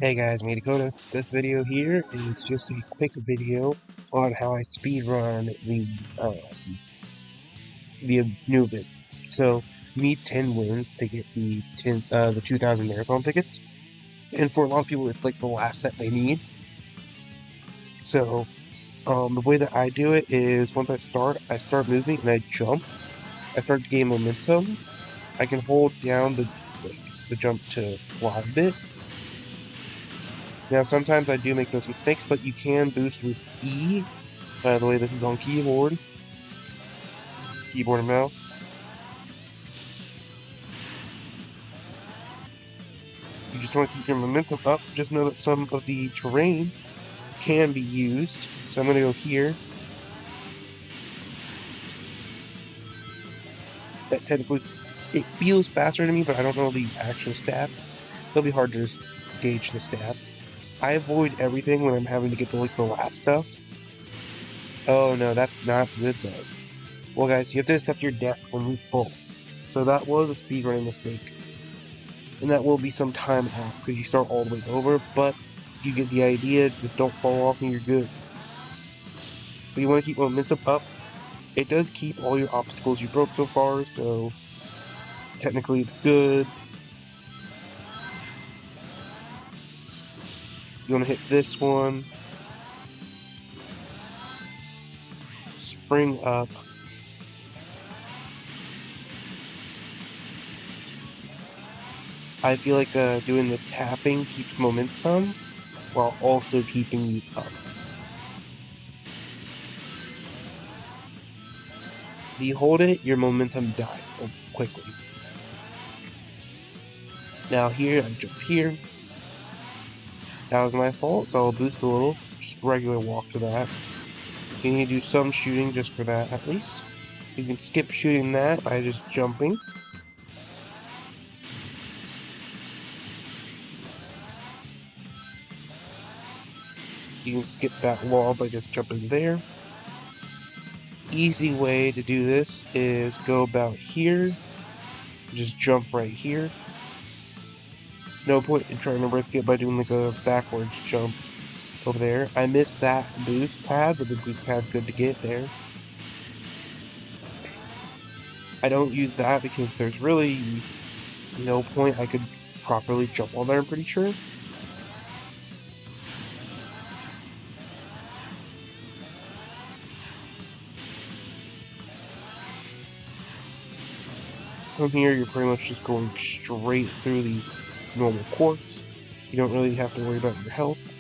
Hey guys, me Dakota. This video here is just a quick video on how I speedrun the Nubit. So you need 10 wins to get the 2000 marathon tickets, and for a lot of people, it's like the last set they need. So the way that I do it is once I start moving and I jump. I start to gain momentum. I can hold down the jump to fly a bit. Now sometimes I do make those mistakes, but you can boost with E. By the way, this is on keyboard and mouse. You just want to keep your momentum up. Just know that some of the terrain can be used. So I'm going to go here. That technically, it feels faster to me, but I don't know the actual stats. It'll be hard to gauge the stats. I avoid everything when I'm having to get to like the last stuff. Oh no, that's not good though. Well guys, you have to accept your death when we falls. So that was a speedrunning mistake. And that will be some time off because you start all the way over, but you get the idea, just don't fall off and you're good. So you want to keep momentum up. It does keep all your obstacles you broke so far, so technically it's good. You want to hit this one, spring up. I feel like doing the tapping keeps momentum while also keeping you up. If you hold it, your momentum dies quickly. Now here, I jump here. That was my fault, so I'll boost a little. Just regular walk to that. You need to do some shooting just for that, at least. You can skip shooting that by just jumping. You can skip that wall by just jumping there. Easy way to do this is go about here. Just jump right here. No point in trying to risk it by doing like a backwards jump over there. I missed that boost pad, but the boost pad's good to get there. I don't use that because there's really no point I could properly jump on there, I'm pretty sure. From here, you're pretty much just going straight through the normal course. You don't really have to worry about your health.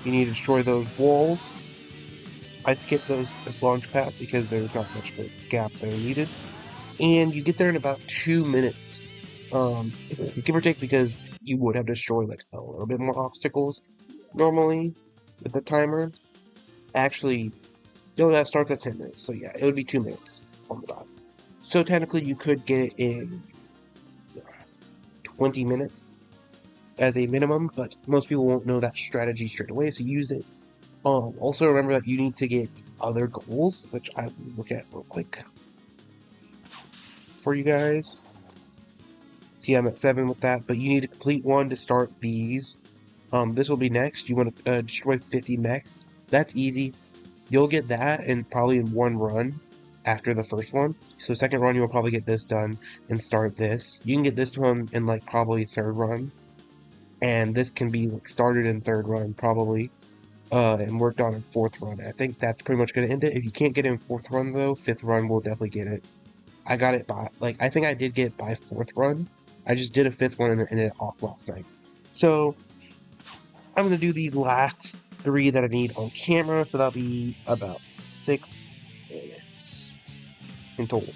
You need to destroy those walls. I skipped those launch pads because there's not much of a gap there needed. And you get there in about 2 minutes. Give or take, because you would have destroyed like a little bit more obstacles normally with the timer. Actually, no, that starts at 10 minutes. So yeah, it would be 2 minutes on the dot. So technically, you could get it in 20 minutes as a minimum, but most people won't know that strategy straight away, so use it. Also remember that you need to get other goals, which I will look at real quick for you guys. See, I'm at 7 with that, but you need to complete one to start these. This will be next. You want to destroy 50 mechs. That's easy. You'll get that probably in one run after the first one. So second run, you'll probably get this done and start this. You can get this one in like probably third run. And this can be like started in third run probably, and worked on in fourth run. I think that's pretty much going to end it. If you can't get it in fourth run though, fifth run will definitely get it. I got it by, like, I think I did get it by fourth run. I just did a fifth one and then ended it off last night. So I'm going to do the last 3 that I need on camera, so that'll be about 6 minutes in total.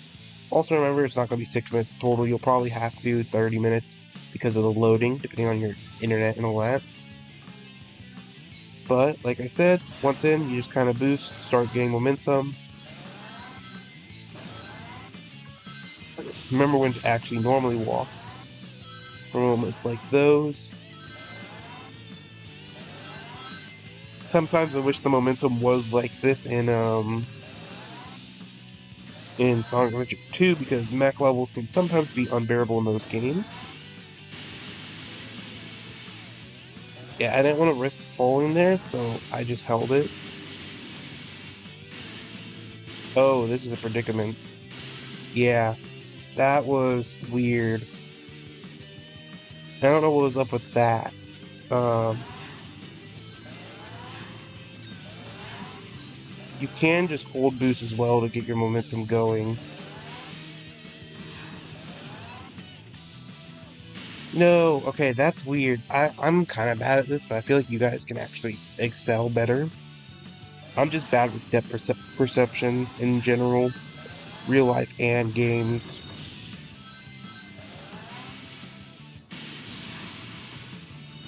Also remember, it's not going to be 6 minutes total. You'll probably have to do 30 minutes because of the loading, depending on your internet and all that. But, like I said, once in, you just kind of boost, start getting momentum. Remember when to actually normally walk. For moments like those. Sometimes I wish the momentum was like this in Sonic Adventure 2 because mech levels can sometimes be unbearable in those games. Yeah, I didn't want to risk falling there, so I just held it. Oh, this is a predicament. Yeah, that was weird. I don't know what was up with that. Um, you can just hold boost as well to get your momentum going. No, okay, that's weird. I'm kind of bad at this, but I feel like you guys can actually excel better. I'm just bad with depth perception in general, real life and games.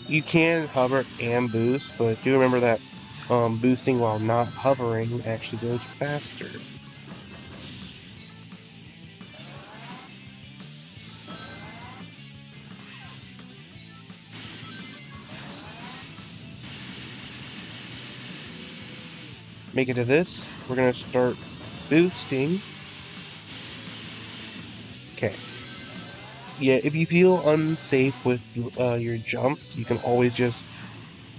You can hover and boost, but do remember that boosting while not hovering actually goes faster. Make it to this. We're gonna start boosting. Okay. Yeah, if you feel unsafe with your jumps, you can always just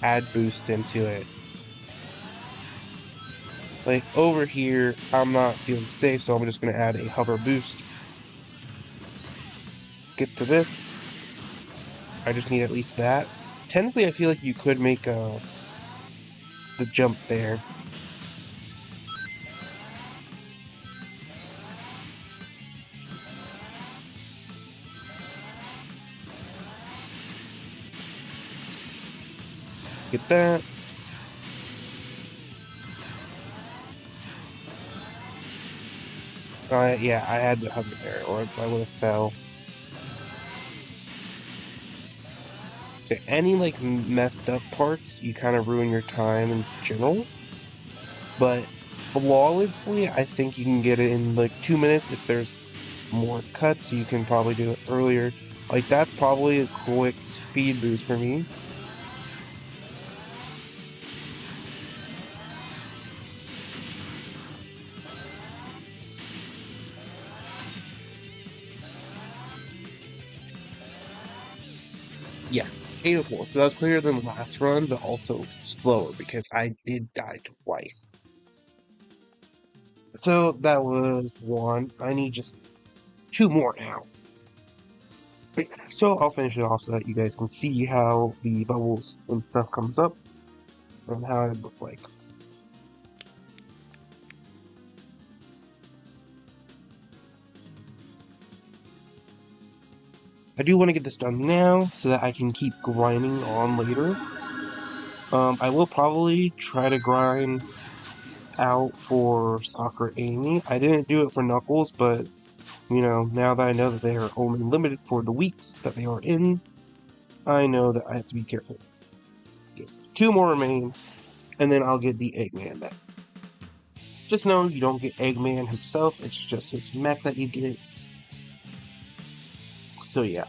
add boost into it. Like over here, I'm not feeling safe, so I'm just gonna add a hover boost. Skip to this. I just need at least that. Technically, I feel like you could make the jump there. Get that. Yeah, I had to hover there, or else I would have fell. So any like messed up parts, you kind of ruin your time in general. But flawlessly, I think you can get it in like 2 minutes. If there's more cuts, you can probably do it earlier. Like that's probably a quick speed boost for me. Yeah, 804. So that was clearer than the last run, but also slower because I did die twice. So that was one. I need just two more now. So I'll finish it off so that you guys can see how the bubbles and stuff comes up and how it look like. I do want to get this done now so that I can keep grinding on later. I will probably try to grind out for Soccer Amy. I didn't do it for Knuckles, but you know, now that I know that they are only limited for the weeks that they are in, I know that I have to be careful. Yes, two more remain, and then I'll get the Eggman back. Just know you don't get Eggman himself, it's just his mech that you get. So yeah.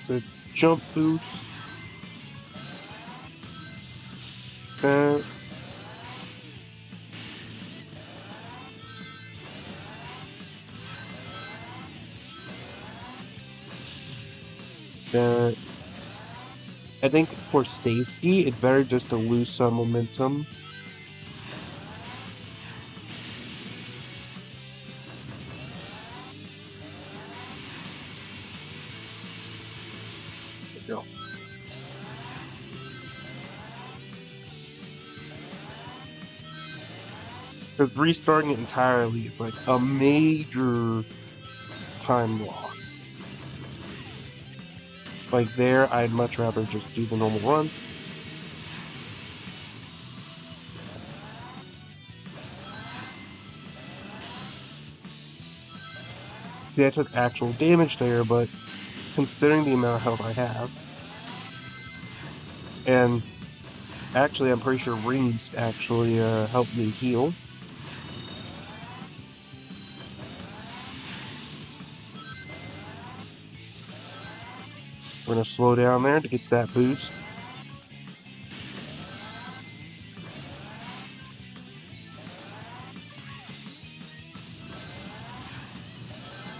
The jump boost. That. That. I think for safety, it's better just to lose some momentum. Because restarting it entirely is like a major time loss. Like there, I'd much rather just do the normal run. See, I took actual damage there, but considering the amount of health I have, and actually, I'm pretty sure rings actually help me heal. We're gonna slow down there to get that boost.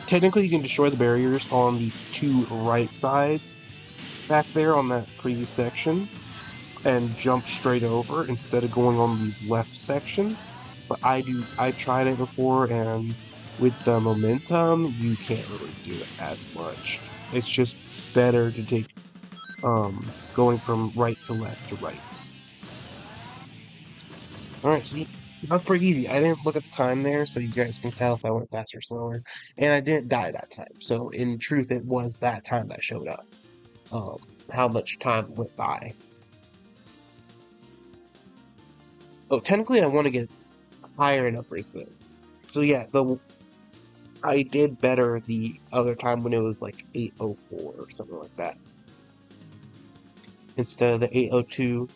technically you can destroy the barriers on the two right sides back there on that previous section and jump straight over instead of going on the left section. But I tried it before, and with the momentum, you can't really do it as much. It's just better to take going from right to left to right. Alright, see, that's pretty easy. I didn't look at the time there, so you guys can tell if I went faster or slower. And I didn't die that time. So in truth, it was that time that showed up. Um, how much time went by. Oh, technically I want to get higher numbers though. So yeah, the I did better the other time when it was like 804 or something like that. Instead of the 802.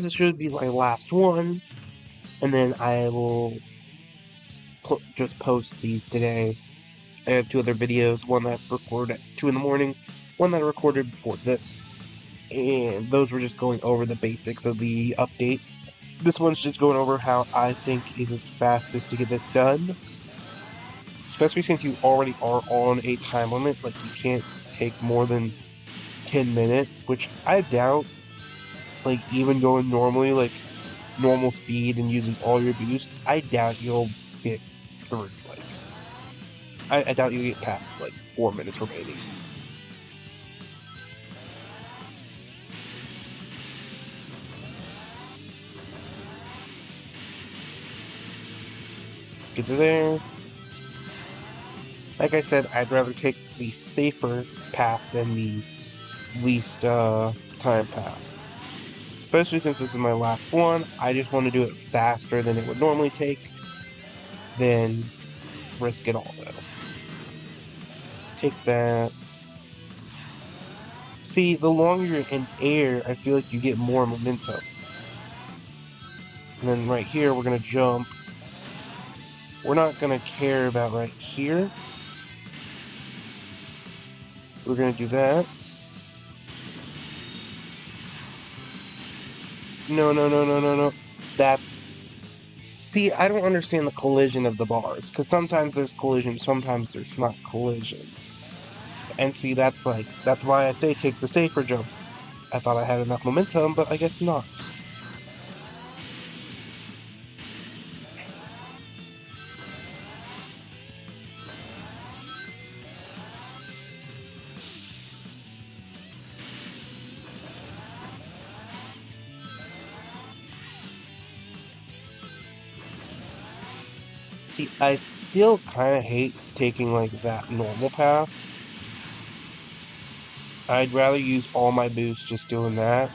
Should be my last one, and then I will just post these today. I have two other videos, one that I recorded at 2 in the morning, one that I recorded before this, and those were just going over the basics of the update. This one's just going over how I think is the fastest to get this done, especially since you already are on a time limit, like you can't take more than 10 minutes, which I doubt, like even going normally, like normal speed and using all your boost, I doubt you'll get through, like, I doubt you'll get past, like, 4 minutes remaining. Get to there. Like I said, I'd rather take the safer path than the least, time path. Especially since this is my last one, I just want to do it faster than it would normally take, then risk it all, though. Take that. See, the longer you're in air, I feel like you get more momentum. And then right here, we're going to jump. We're not going to care about right here. We're going to do that. No, no, no, no, no, no. That's... See, I don't understand the collision of the bars, because sometimes there's collision, sometimes there's not collision. And see, that's why I say take the safer jumps. I thought I had enough momentum, but I guess not. See, I still kind of hate taking, like, that normal path. I'd rather use all my boosts just doing that.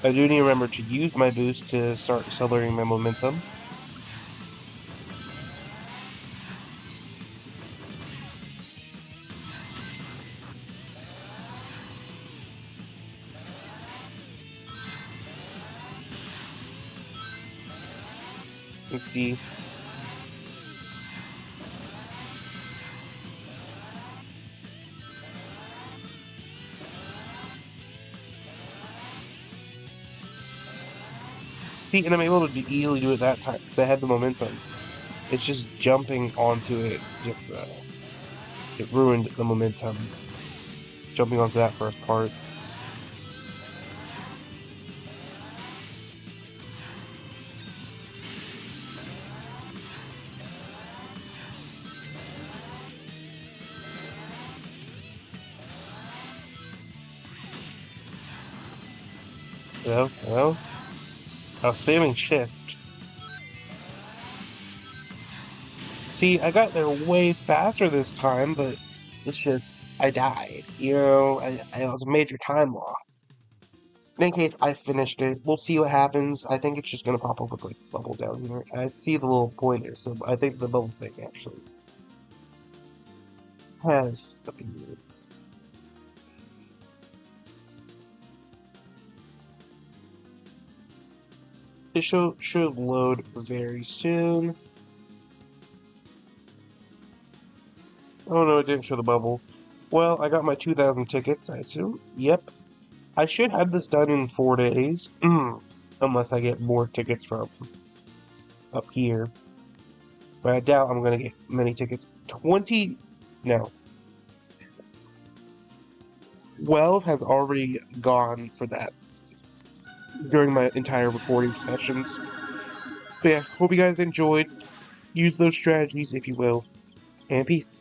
I do need to remember to use my boost to start accelerating my momentum. Let's see. See, and I'm able to easily do it that time because I had the momentum. It's just jumping onto it, just it ruined the momentum. Jumping onto that first part. Well, I was spamming shift. See, I got there way faster this time, but it's just, I died. You know, it was a major time loss. In any case, I finished it. We'll see what happens. I think it's just gonna pop up with like bubble down here. I see the little pointer, so I think the bubble thing actually has appeared. It should load very soon. Oh no, it didn't show the bubble. Well, I got my 2,000 tickets, I assume. Yep. I should have this done in 4 days, unless I get more tickets from up here. But I doubt I'm gonna get many tickets. 20, no, 12 has already gone for that during my entire recording sessions. But yeah, hope you guys enjoyed. Use those strategies if you will, and peace.